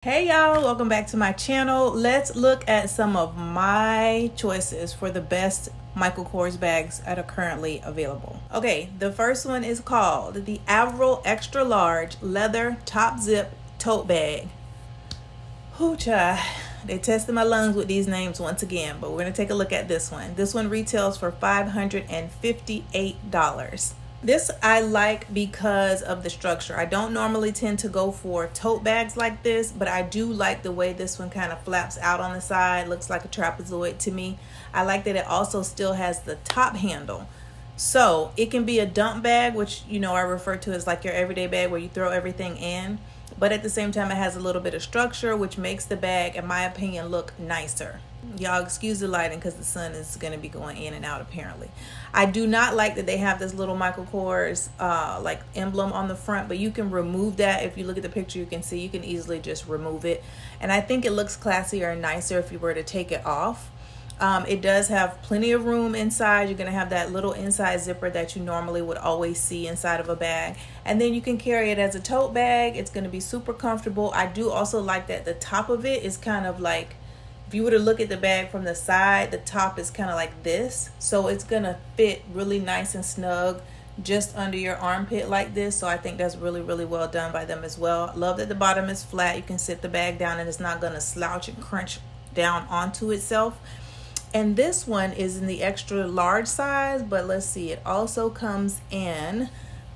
Hey y'all, welcome back to my channel. Let's look at some of my choices for the best Michael Kors bags that are currently available. Okay, the first one is called the Avril Extra Large Leather Top Zip Tote Bag. Hoocha. They tested my lungs with these names once again, but we're going to take a look at this one. This one retails for $558. This I like because of the structure. I don't normally tend to go for tote bags like this, but I do like the way this one kind of flaps out on the side. Looks like a trapezoid to me. I like that it also still has the top handle. So it can be a dump bag, which I refer to as like your everyday bag where you throw everything in. But at the same time, it has a little bit of structure, which makes the bag, in my opinion, look nicer. Y'all excuse the lighting because the sun is going to be going in and out apparently. I do not like that they have this little Michael Kors like emblem on the front, but you can remove that. If you look at the picture, you can see you can easily just remove it. And I think it looks classier and nicer if you were to take it off. It does have plenty of room inside. You're going to have that little inside zipper that you normally would always see inside of a bag. And then you can carry it as a tote bag. It's going to be super comfortable. I do also like that the top of it is kind of like, if you were to look at the bag from the side, the top is kind of like this. So it's going to fit really nice and snug just under your armpit like this. So I think that's really, really well done by them as well. Love that the bottom is flat. You can sit the bag down and it's not going to slouch and crunch down onto itself. And this one is in the extra large size, but let's see, it also comes in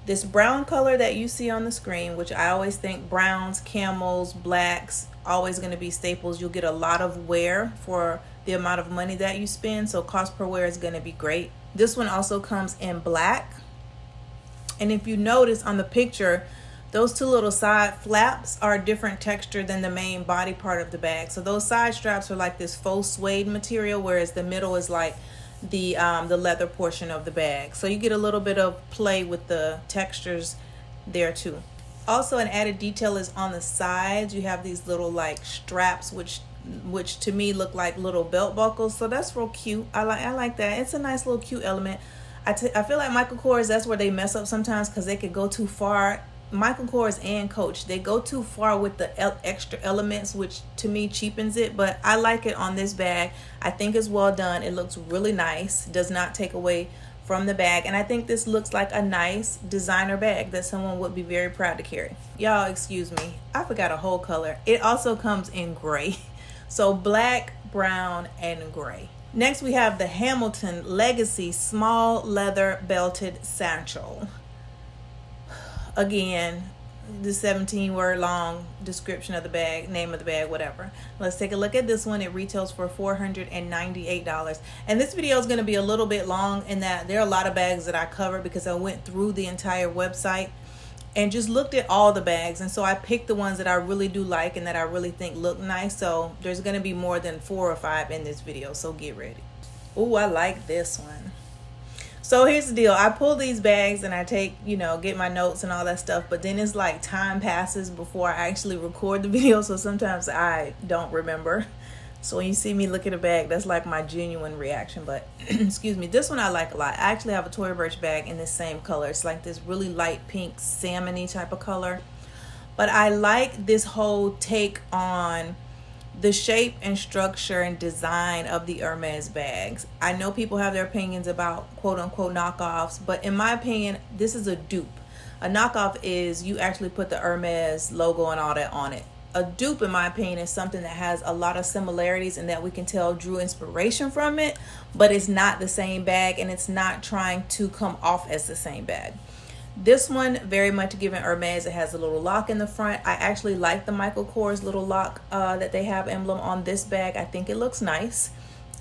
this brown color that you see on the screen, which I always think browns, camels, blacks, always going to be staples. You'll get a lot of wear for the amount of money that you spend, so cost per wear is going to be great. This one also comes in black. And if you notice on the picture, those two little side flaps are a different texture than the main body part of the bag. So those side straps are like this faux suede material, whereas the middle is like the leather portion of the bag. So you get a little bit of play with the textures there too. Also, an added detail is on the sides. You have these little like straps, which to me look like little belt buckles. So that's real cute. I like that. It's a nice little cute element. I feel like Michael Kors, that's where they mess up sometimes because they could go too far. Michael Kors and Coach, they go too far with the extra elements, which to me cheapens it, but I like it on this bag. I think it's well done. It looks really nice, does not take away from the bag, and I think this looks like a nice designer bag that someone would be very proud to carry. Y'all excuse me, I forgot a whole color. It also comes in gray, so black, brown, and gray. Next we have the Hamilton Legacy Small Leather Belted Satchel. Again, the 17-word long description of the bag, name of the bag, whatever. Let's take a look at this one. It retails for $498. And this video is going to be a little bit long in that there are a lot of bags that I cover because I went through the entire website and just looked at all the bags. And so I picked the ones that I really do like and that I really think look nice. So there's going to be more than 4 or 5 in this video. So get ready. Ooh, I like this one. So here's the deal. I pull these bags and I take, get my notes and all that stuff. But then it's like time passes before I actually record the video. So sometimes I don't remember. So when you see me look at a bag, that's like my genuine reaction. But excuse me, this one I like a lot. I actually have a Tory Burch bag in the same color. It's like this really light pink salmon-y type of color. But I like this whole take on the shape and structure and design of the Hermes bags. I know people have their opinions about quote unquote knockoffs, but in my opinion, this is a dupe. A knockoff is you actually put the Hermes logo and all that on it. A dupe, in my opinion, is something that has a lot of similarities and that we can tell drew inspiration from it, but it's not the same bag and it's not trying to come off as the same bag. This one, very much given Hermes. It has a little lock in the front. I actually like the Michael Kors little lock that they have emblem on this bag. I think it looks nice.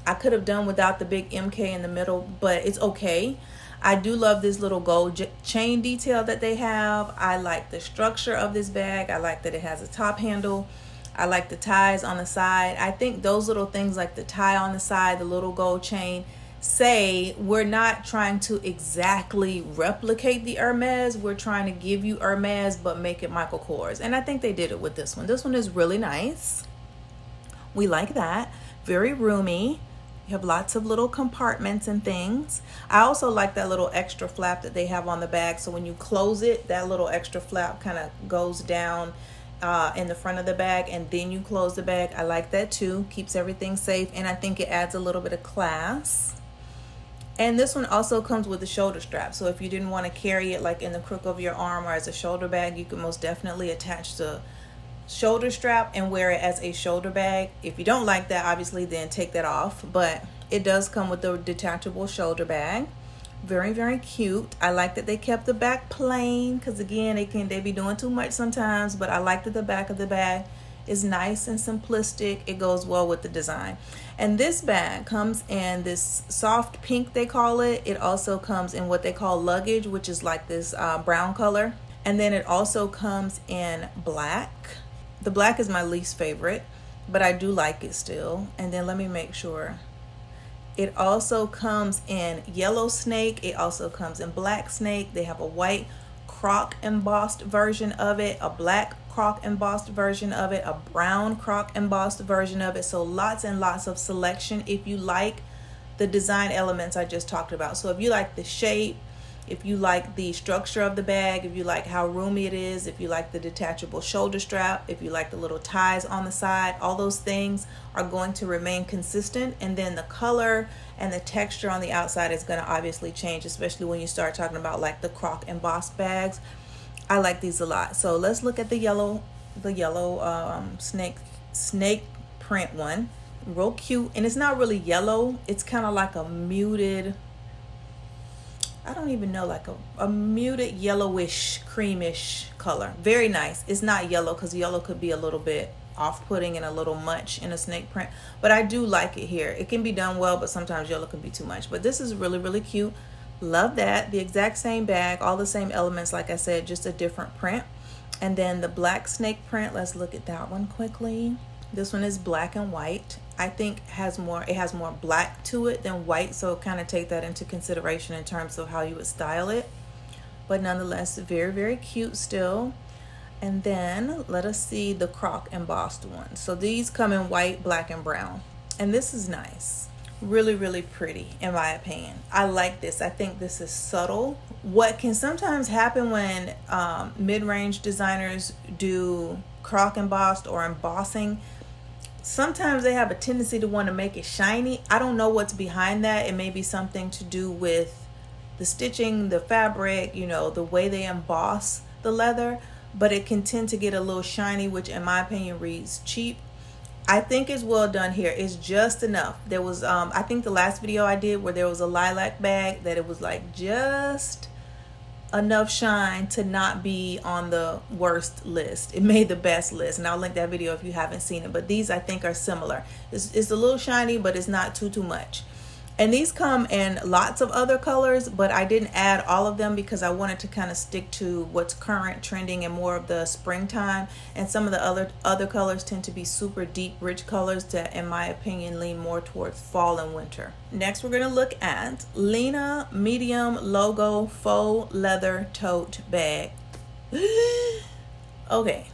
I could have done without the big MK in the middle, but it's okay. I do love this little gold chain detail that they have. I like the structure of this bag. I like that it has a top handle. I like the ties on the side. I think those little things like the tie on the side, the little gold chain, say we're not trying to exactly replicate the Hermes. We're trying to give you Hermes but make it Michael Kors, and I think they did it with this one. This one is really nice. We like that. Very roomy. You have lots of little compartments and things. I also like that little extra flap that they have on the bag, so when you close it, that little extra flap kind of goes down in the front of the bag, and then you close the bag. I like that too. Keeps everything safe, and I think it adds a little bit of class. And this one also comes with a shoulder strap, so if you didn't want to carry it like in the crook of your arm or as a shoulder bag, you can most definitely attach the shoulder strap and wear it as a shoulder bag. If you don't like that, obviously, then take that off, but it does come with a detachable shoulder bag. Very, very cute. I like that they kept the back plain, because again, they be doing too much sometimes, but I like that the back of the bag is nice and simplistic. It goes well with the design. And this bag comes in this soft pink, they call it. It also comes in what they call luggage, which is like this brown color. And then it also comes in black. The black is my least favorite, but I do like it still. And then let me make sure. It also comes in yellow snake. It also comes in black snake. They have a white Croc embossed version of it, a black Croc embossed version of it, a brown Croc embossed version of it. So lots and lots of selection if you like the design elements I just talked about. So if you like the shape, if you like the structure of the bag, if you like how roomy it is, if you like the detachable shoulder strap, if you like the little ties on the side, all those things are going to remain consistent. And then the color and the texture on the outside is going to obviously change, especially when you start talking about like the Croc embossed bags. I like these a lot. So let's look at the yellow snake print one. Real cute. And it's not really yellow. It's kind of like a muted, I don't even know, like a muted yellowish, creamish color. Very nice. It's not yellow, because yellow could be a little bit off-putting and a little much in a snake print. But I do like it here. It can be done well, but sometimes yellow can be too much. But this is really, really cute. Love that. The exact same bag, all the same elements, like I said, just a different print. And then the black snake print, let's look at that one quickly. This one is black and white. I think it has more black to it than white, so kind of take that into consideration in terms of how you would style it. But nonetheless, very, very cute still. And then let us see the Croc embossed one. So these come in white, black, and brown. And this is nice. Really, really pretty, in my opinion. I like this. I think this is subtle. What can sometimes happen when mid-range designers do Croc embossed or embossing, sometimes they have a tendency to want to make it shiny. I don't know what's behind that. It may be something to do with the stitching, the fabric, you know, the way they emboss the leather, but it can tend to get a little shiny, which in my opinion reads cheap. I think it's well done here. It's just enough. There was I think the last video I did where there was a lilac bag, that it was like just enough shine to not be on the worst list. It made the best list, and I'll link that video if you haven't seen it. But these I think are similar. It's a little shiny, but it's not too much. And these come in lots of other colors, but I didn't add all of them because I wanted to kind of stick to what's current, trending, and more of the springtime. And some of the other colors tend to be super deep, rich colors that, in my opinion, lean more towards fall and winter. Next, we're going to look at Lena medium logo faux leather tote bag. Okay.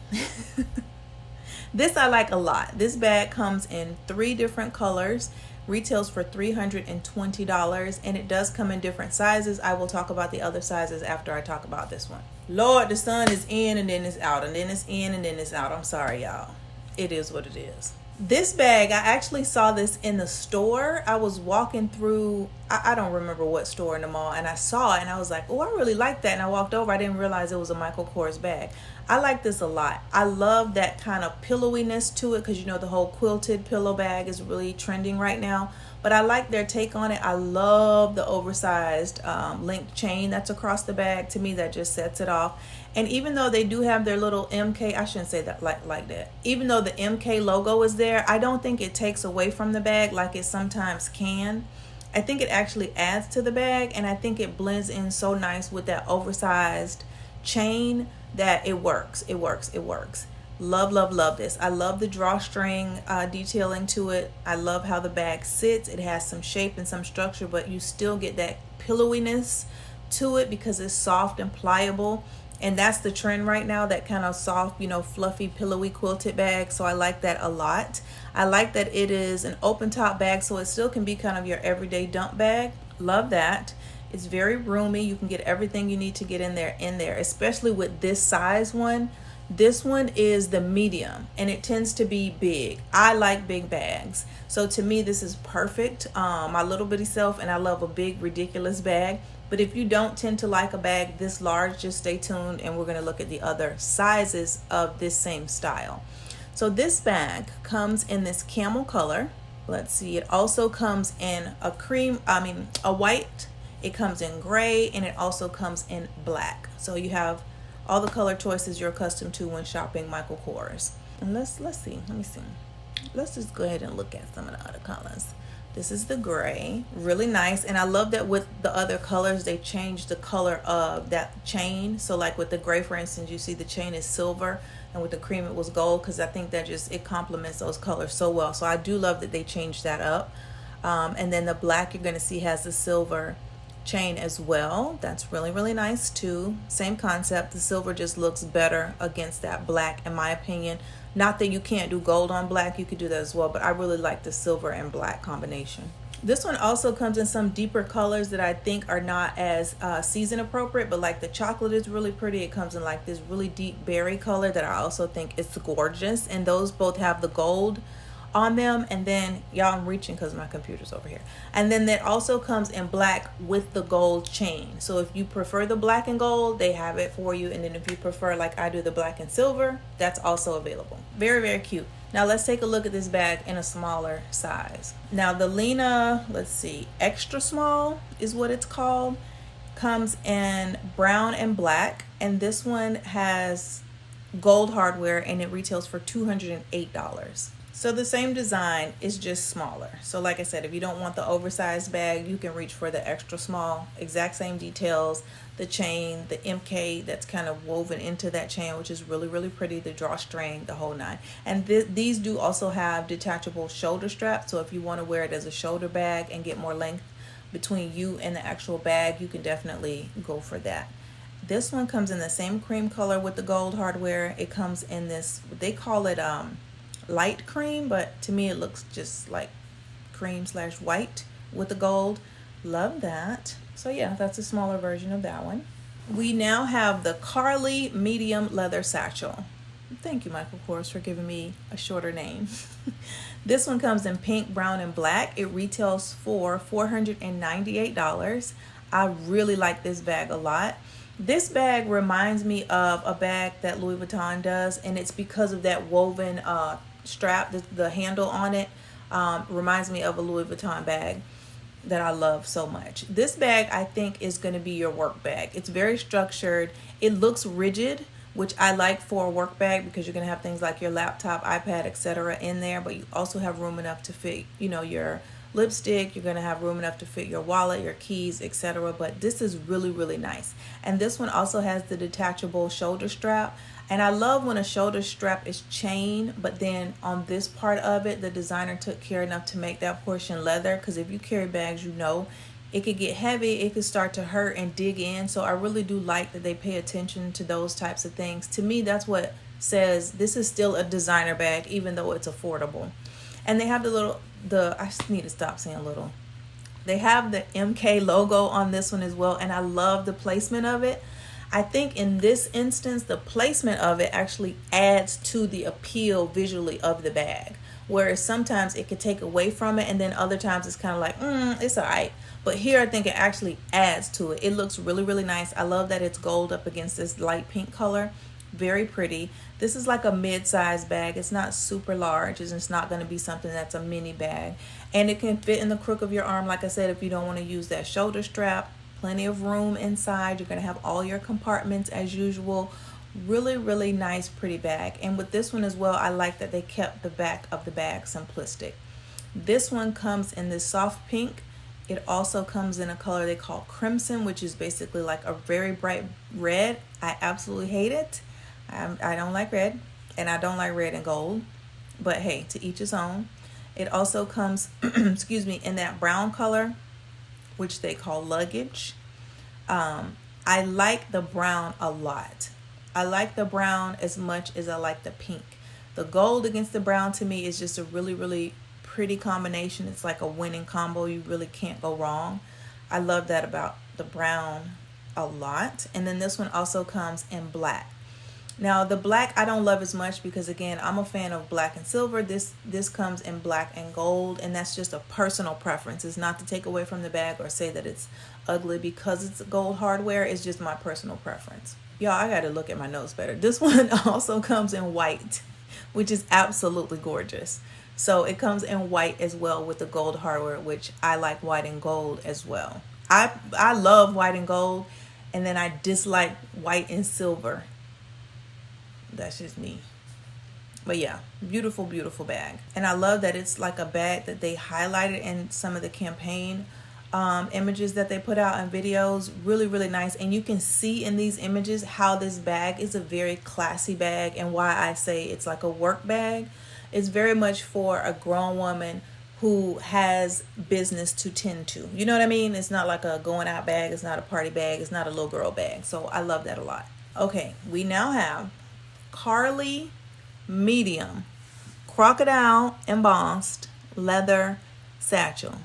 This I like a lot. This bag comes in 3 different colors. Retails for $320, and it does come in different sizes. I will talk about the other sizes after I talk about this one. Lord, the sun is in and then it's out, and then it's in and then it's out. I'm sorry, y'all. It is what it is. This bag, I actually saw this in the store. I was walking through, I don't remember what store in the mall, and I saw it and I was like, oh, I really like that. And I walked over. I didn't realize it was a Michael Kors bag. I like this a lot. I love that kind of pillowiness to it, because you know the whole quilted pillow bag is really trending right now. But I like their take on it. I love the oversized link chain that's across the bag. To me, that just sets it off. And even though they do have their little MK, I shouldn't say that like that. Even though the MK logo is there, I don't think it takes away from the bag like it sometimes can. I think it actually adds to the bag, and I think it blends in so nice with that oversized chain that it works. It works. Love, love, love this. I love the drawstring detailing to it. I love how the bag sits. It has some shape and some structure, but you still get that pillowiness to it because it's soft and pliable. And that's the trend right now, that kind of soft, you know, fluffy, pillowy quilted bag. So I like that a lot. I like that it is an open top bag, so it still can be kind of your everyday dump bag. Love that. It's very roomy. You can get everything you need to get in there, especially with this size one. This one is the medium, and it tends to be big. I like big bags, so to me this is perfect. My little bitty self, and I love a big ridiculous bag. But if you don't tend to like a bag this large, just stay tuned and we're going to look at the other sizes of this same style. So this bag comes in this camel color. Let's see, it also comes in a white, it comes in gray, and it also comes in black. So you have all the color choices you're accustomed to when shopping Michael Kors. And let's see. Let's just go ahead and look at some of the other colors. This is the gray, really nice. And I love that with the other colors, they changed the color of that chain. So like with the gray, for instance, you see the chain is silver, and with the cream it was gold, because I think that it complements those colors so well. So I do love that they changed that up. And then the black you're going to see has the silver chain as well. That's really, really nice too. Same concept. The silver just looks better against that black, in my opinion. Not that you can't do gold on black, you could do that as well, but I really like the silver and black combination. This one also comes in some deeper colors that I think are not as season appropriate, but like the chocolate is really pretty. It comes in like this really deep berry color that I also think is gorgeous, and those both have the gold on them. And then y'all, I'm reaching because my computer's over here, and then that also comes in black with the gold chain. So if you prefer the black and gold, they have it for you. And then if you prefer, like I do, the black and silver, that's also available. Very, very cute. Now let's take a look at this bag in a smaller size. Now the Lina, let's see, extra small is what it's called, comes in brown and black, and this one has gold hardware, and it retails for $208. So the same design is just smaller. So like I said, if you don't want the oversized bag, you can reach for the extra small. Exact same details, the chain, the MK that's kind of woven into that chain, which is really, really pretty, the drawstring, the whole nine. And these do also have detachable shoulder straps. So if you want to wear it as a shoulder bag and get more length between you and the actual bag, you can definitely go for that. This one comes in the same cream color with the gold hardware. It comes in this, they call it light cream, but to me it looks just like cream / white with the gold. Love that. So yeah, that's a smaller version of that one. We now have the Karlie medium leather satchel. Thank you, Michael Kors, for giving me a shorter name. This one comes in pink, brown, and black. It retails for $498. I really like this bag a lot. This bag reminds me of a bag that Louis Vuitton does, and it's because of that woven strap, the handle on it reminds me of a Louis Vuitton bag that I love so much. This bag I think is going to be your work bag. It's very structured. It looks rigid, which I like for a work bag, because you're going to have things like your laptop, iPad, etc. in there, but you also have room enough to fit, your lipstick. You're going to have room enough to fit your wallet, your keys, etc. But this is really, really nice. And this one also has the detachable shoulder strap. And I love when a shoulder strap is chain, but then on this part of it, the designer took care enough to make that portion leather, because if you carry bags, it could get heavy, it could start to hurt and dig in. So I really do like that they pay attention to those types of things. To me, that's what says this is still a designer bag, even though it's affordable. And they have I just need to stop saying little. They have the MK logo on this one as well, and I love the placement of it. I think in this instance, the placement of it actually adds to the appeal visually of the bag, whereas sometimes it could take away from it, and then other times it's kind of like, it's all right. But here I think it actually adds to it. It looks really, really nice. I love that it's gold up against this light pink color. Very pretty. This is like a mid-size bag. It's not super large. It's not going to be something that's a mini bag. And it can fit in the crook of your arm, like I said, if you don't want to use that shoulder strap. Plenty of room inside. You're going to have all your compartments as usual. Really, really nice, pretty bag. And with this one as well, I like that they kept the back of the bag simplistic. This one comes in this soft pink. It also comes in a color they call crimson, which is basically like a very bright red. I absolutely hate it. I don't like red, and I don't like red and gold. But hey, to each his own. It also comes, excuse me, in that brown color, which they call luggage. I like the brown a lot. I like the brown as much as I like the pink. The gold against the brown to me is just a really, really pretty combination. It's like a winning combo. You really can't go wrong. I love that about the brown a lot. And then this one also comes in black. Now the black I don't love as much because again I'm a fan of black and silver. This comes in black and gold, and that's just a personal preference. It's not to take away from the bag or say that it's ugly because it's gold hardware. It's just my personal preference. Y'all, I gotta look at my notes better. This one also comes in white, which is absolutely gorgeous. So it comes in white as well with the gold hardware, which I like white and gold as well. I love white and gold, and then I dislike white and silver. That's just me. But yeah, beautiful, beautiful bag. And I love that it's like a bag that they highlighted in some of the campaign images that they put out and videos. Really, really nice. And you can see in these images how this bag is a very classy bag, and why I say it's like a work bag. It's very much for a grown woman who has business to tend to. You know what I mean? It's not like a going out bag. It's not a party bag. It's not a little girl bag. So I love that a lot. Okay, we now have Karlie medium Crocodile embossed leather satchel.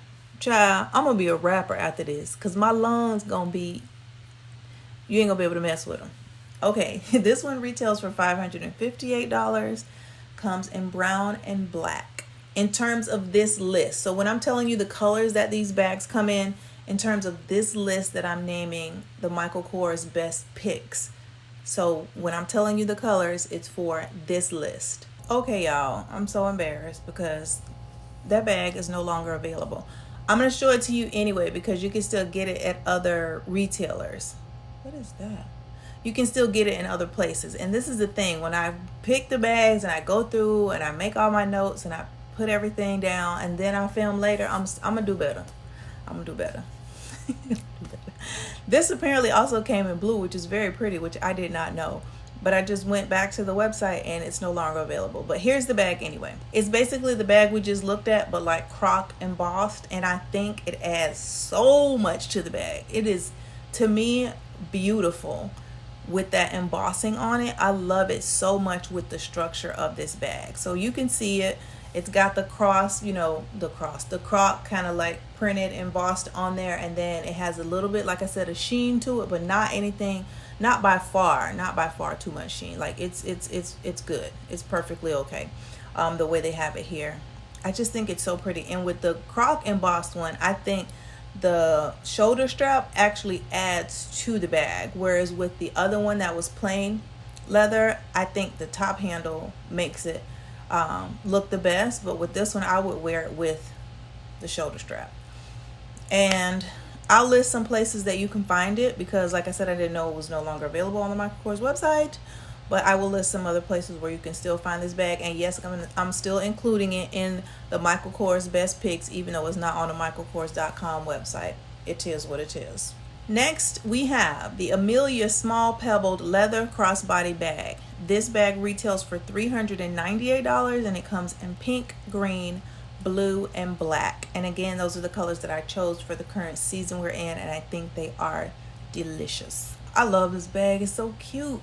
Child, I'm gonna be a rapper after this because my lungs gonna be, you ain't gonna be able to mess with them. Okay, this one retails for $558, comes in brown and black in terms of this list. So when I'm telling you the colors that these bags come in terms of this list that I'm naming the Michael Kors best picks. So when I'm telling you the colors, it's for this list. Okay, y'all, I'm so embarrassed because that bag is no longer available. I'm going to show it to you anyway because you can still get it at other retailers. What is that? You can still get it in other places. And this is the thing. When I pick the bags and I go through and I make all my notes and I put everything down and then I film later, I'm going to do better. I'm going to do better. This apparently also came in blue, which is very pretty, which I did not know. But I just went back to the website and it's no longer available. But here's the bag anyway. It's basically the bag we just looked at, but like Croc Embossed. And I think it adds so much to the bag. It is, to me, beautiful with that embossing on it. I love it so much with the structure of this bag. So you can see it. It's got the cross, the croc kind of like printed, embossed on there. And then it has a little bit, like I said, a sheen to it, but not anything, not by far too much sheen. Like it's good. It's perfectly okay. The way they have it here. I just think it's so pretty. And with the Croc embossed one, I think the shoulder strap actually adds to the bag. Whereas with the other one that was plain leather, I think the top handle makes it look the best. But with this one, I would wear it with the shoulder strap. And I'll list some places that you can find it because, like I said, I didn't know it was no longer available on the Michael Kors website. But I will list some other places where you can still find this bag. And yes, I'm still including it in the Michael Kors best picks, even though it's not on the michaelkors.com website. It is what it is. Next, we have the Amelia small pebbled leather crossbody bag. This bag retails for $398 and it comes in pink, green, blue, and black. And again, those are the colors that I chose for the current season we're in, and I think they are delicious. I love this bag. It's so cute.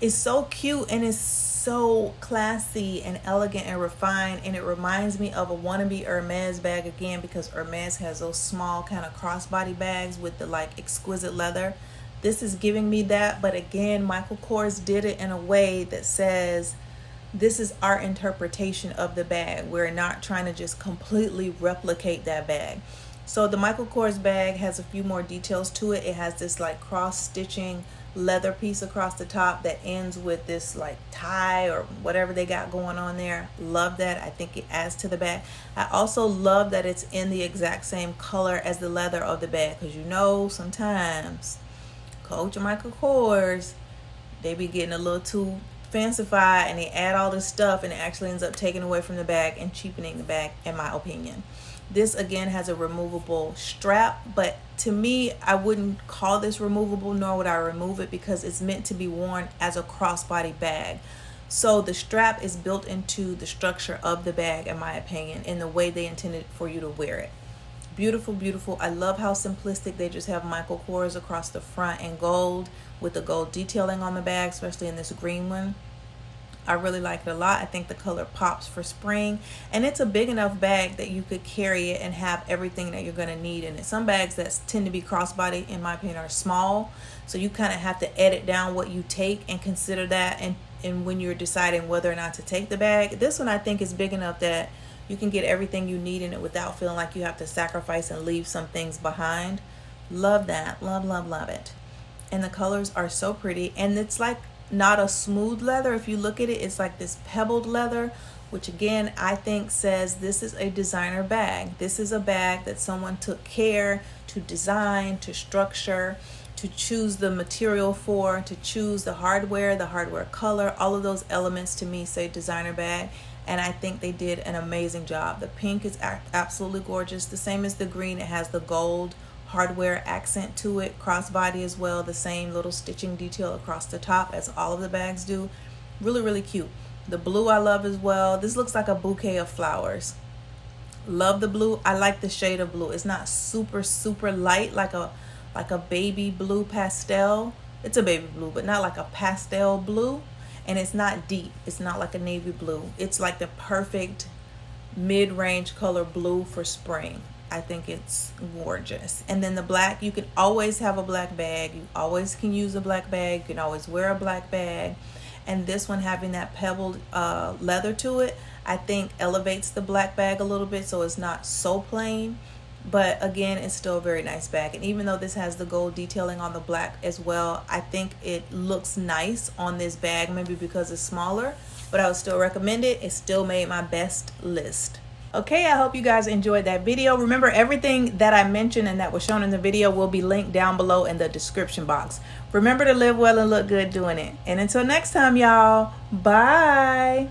It's so cute and it's so classy and elegant and refined, and it reminds me of a wannabe Hermes bag again because Hermes has those small kind of crossbody bags with the like exquisite leather. This is giving me that, but again, Michael Kors did it in a way that says this is our interpretation of the bag. We're not trying to just completely replicate that bag. So the Michael Kors bag has a few more details to it. It has this like cross stitching leather piece across the top that ends with this like tie or whatever they got going on there. Love that. I think it adds to the bag. I also love that it's in the exact same color as the leather of the bag, because sometimes Coach and Michael Kors, they be getting a little too fancified and they add all this stuff and it actually ends up taking away from the bag and cheapening the bag, in my opinion. This again has a removable strap, but to me, I wouldn't call this removable, nor would I remove it, because it's meant to be worn as a crossbody bag. So the strap is built into the structure of the bag, in my opinion, in the way they intended for you to wear it. Beautiful, beautiful. I love how simplistic they just have Michael Kors across the front in gold with the gold detailing on the bag, especially in this green one. I really like it a lot. I think the color pops for spring, and it's a big enough bag that you could carry it and have everything that you're going to need in it. Some bags that tend to be crossbody, in my opinion, are small, so you kind of have to edit down what you take and consider that, and when you're deciding whether or not to take the bag. This one I think is big enough that you can get everything you need in it without feeling like you have to sacrifice and leave some things behind. Love that. Love, love, love it. And the colors are so pretty, and it's like not a smooth leather. If you look at it, it's like this pebbled leather, which again I think says this is a designer bag. This is a bag that someone took care to design, to structure, to choose the material for, to choose the hardware color. All of those elements to me say designer bag, and I think they did an amazing job. The pink is absolutely gorgeous, the same as the green. It has the gold hardware accent to it, crossbody as well, the same little stitching detail across the top as all of the bags do. Really, really cute. The blue I love as well. This looks like a bouquet of flowers. Love the blue. I like the shade of blue. It's not super light like a baby blue pastel. It's a baby blue, but not like a pastel blue. And it's not deep. It's not like a navy blue. It's like the perfect mid-range color blue for spring. I think it's gorgeous. And then the black, you can always have a black bag. You always can use a black bag. You can always wear a black bag. And this one having that pebbled leather to it, I think elevates the black bag a little bit, so it's not so plain. But again, it's still a very nice bag. And even though this has the gold detailing on the black as well, I think it looks nice on this bag, maybe because it's smaller, but I would still recommend it. It still made my best list. Okay, I hope you guys enjoyed that video. Remember, everything that I mentioned and that was shown in the video will be linked down below in the description box. Remember to live well and look good doing it. And until next time, y'all, bye.